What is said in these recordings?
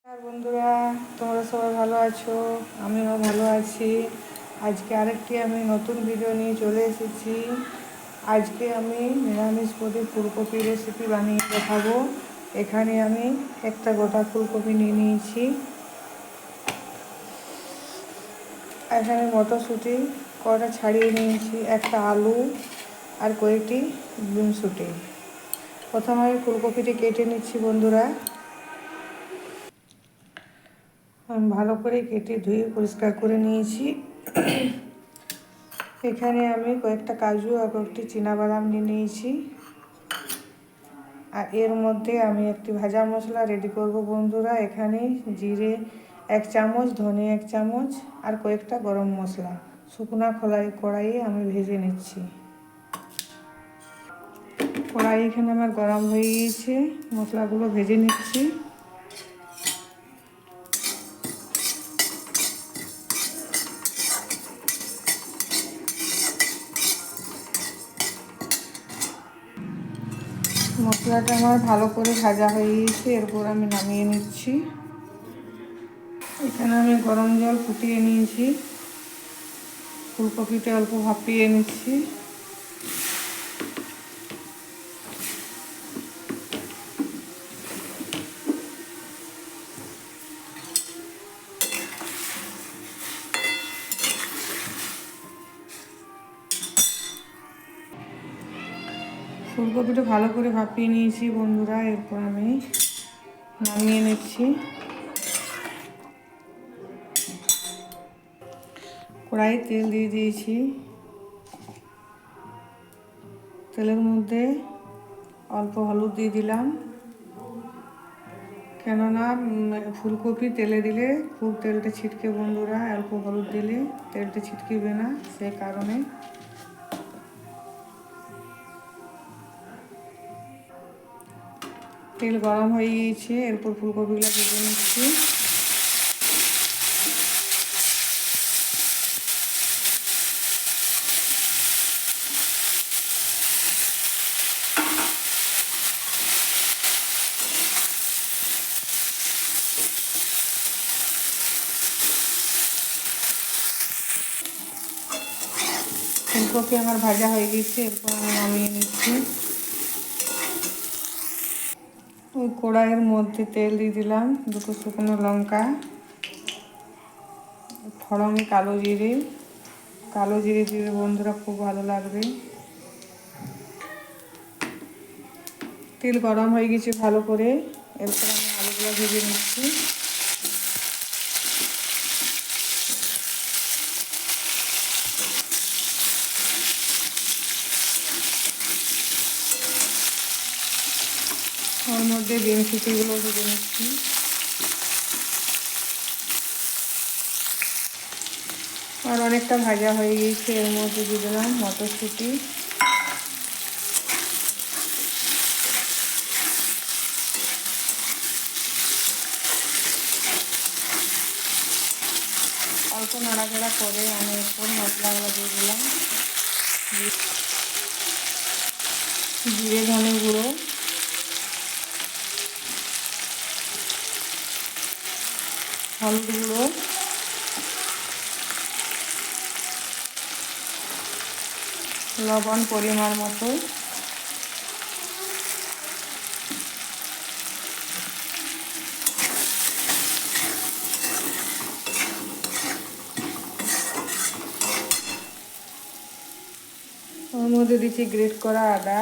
বন্ধুরা, তোমরা সবাই ভালো আছো? আমিও ভালো আছি। আজকে আরেকটি আমি নতুন ভিডিও নিয়ে চলে এসেছি। আজকে আমি নিরামিষ পদে ফুলকপি রেসিপি বানিয়ে দেখাবো। এখানে আমি একটা গোটা ফুলকপি নিয়ে নিয়েছি। এখানে মটরশুঁটি কটা ছাড়িয়ে নিয়েছি, একটা আলু আর কয়েকটি বিনশুঁটি। প্রথমে আমি ফুলকপিটি কেটে নিচ্ছি বন্ধুরা। আমি ভালো করে কেটে ধুয়ে পরিষ্কার করে নিয়েছি। এখানে আমি কয়েকটা কাজু আর কয়েকটি চীনাবাদাম নিয়ে নিয়েছি। আর এর মধ্যে আমি একটি ভাজা মশলা রেডি করব বন্ধুরা। এখানে জিরে 1 চামচ, ধনে 1 চামচ আর কয়েকটা গরম মশলা শুকনো কড়াইয়ে আমি ভেজে নিচ্ছি। কড়াই এখানে আমার গরম হয়ে গিয়েছে, মশলাগুলো ভেজে নিচ্ছি। মশলাটা আমার ভালো করে ভাজা হয়ে গিয়েছে, এরপর আমি নামিয়ে নিচ্ছি। এখানে আমি গরম জল ফুটিয়ে নিয়েছি, ফুলকপিটা অল্প ভাপিয়ে নিচ্ছি। ফুলকপিটা ভালো করে ভাপিয়ে নিয়েছি বন্ধুরা, এরপর আমি নামিয়ে নিচ্ছি। কড়াইয়ে তেল দিয়ে দিয়েছি। তেলের মধ্যে অল্প হলুদ দিয়ে দিলাম, কেননা ফুলকপি তেলে দিলে খুব তেলটা ছিটকে বন্ধুরা। অল্প হলুদ দিলে তেলটা ছিটকিবে না, সেই কারণে। তেল গরম হয়ে গিয়েছে, এরপর ফুলকপিগুলো ভেজে নিচ্ছি। ফুলকপি আমার ভাজা হয়ে গেছে, এরপর আমি নামিয়ে নিচ্ছি। ওই কড়াইয়ের মধ্যে তেল দিয়ে দিলাম, 2 শুকনো লঙ্কা, ফোড়নে কালো জিরে দিলে বন্ধুরা খুব ভালো লাগবে। তেল গরম হয়ে গেছে ভালো করে, এরপর আমি আলুগুলো ভেজে নিচ্ছি। ওর মধ্যে বিনশুঁটিগুলো ভেজে নিচ্ছি। আর অনেকটা ভাজা হয়ে গিয়েছে, এর মধ্যে দিয়ে দিলাম মটরশুঁটি। অল্প নাড়াচাড়া করে আমি এরপর মশলাগুলো দিয়ে দিলাম। জিরে ধনে গুঁড়ো, হলুদ গুঁড়ো, লবণ পরিমাণ মতো, ওর মধ্যে দিচ্ছি গ্রেট করা আদা।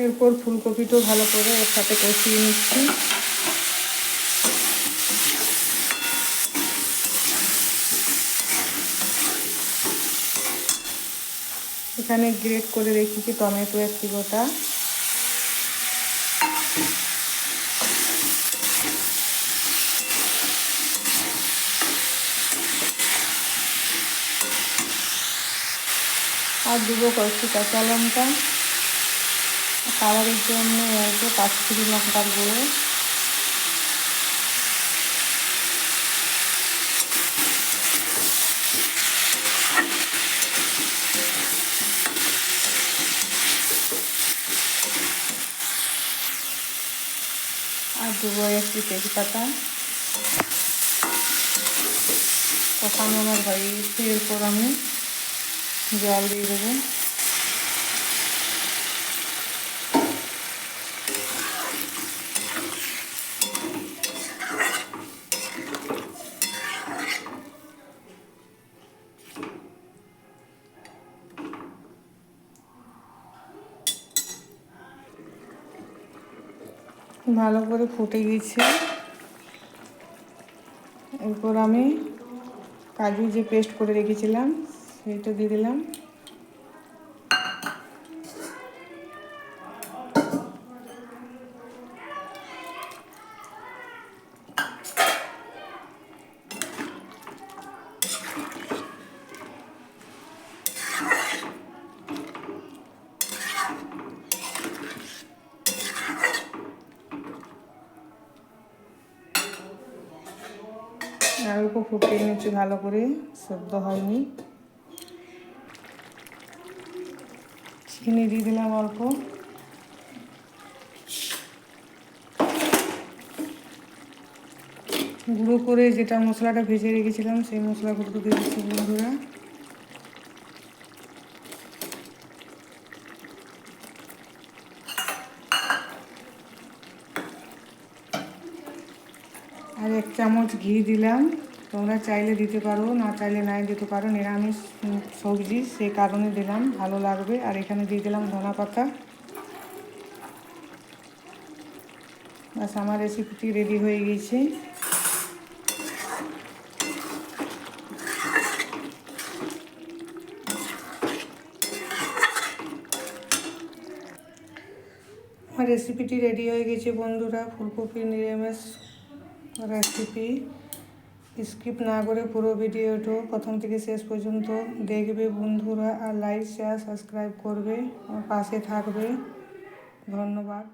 এরপর ফুলকপিটাও ভালো করে এর সাথে কষিয়ে নিচ্ছি। এখানে গ্রেট করে রেখেছি টমেটো 1টি গোটা। আর দেবো কয়েকটি কাঁচা লঙ্কা, কালারের জন্য অল্প কাশ্মীরি লঙ্কার গুঁড়ো। আর দেবো একটি তেজপাতা। কষানো আমার হয়ে গেছে, এরপর আমি জল দিয়ে দেবো। ভালো করে ফুটে গেছে। এরপর আমি কাজু যে পেস্ট করে রেখেছিলাম সেইটা দিয়ে দিলাম। আর অল্প ফুটিয়ে নিচ্ছি ভালো করে, সেদ্ধ হয়নি। চিনি দিয়ে দিলাম অল্প। গুঁড়ো করে যেটা মশলাটা ভেজে রেখেছিলাম সেই মশলাগুলো দিয়ে দিচ্ছি বন্ধুরা। আর 1 চামচ ঘি দিলাম। তোমরা চাইলে দিতে পারো, না চাইলে নাই দিতে পারো, নিরামিষ সবজি সেই কারণে দিলাম, ভালো লাগবে। আর এখানে দিয়ে দিলাম ধনা পাতা। বাস আমার রেসিপিটি রেডি হয়ে গেছে। আমার রেসিপিটি রেডি হয়ে গেছে বন্ধুরা, ফুলকপির নিরামিষ রেসিপি। স্কিপ না করে পুরো ভিডিওটা প্রথম থেকে শেষ পর্যন্ত দেখবে বন্ধুরা, আর লাইক শেয়ার সাবস্ক্রাইব করবে, আমার পাশে থাকবে। ধন্যবাদ।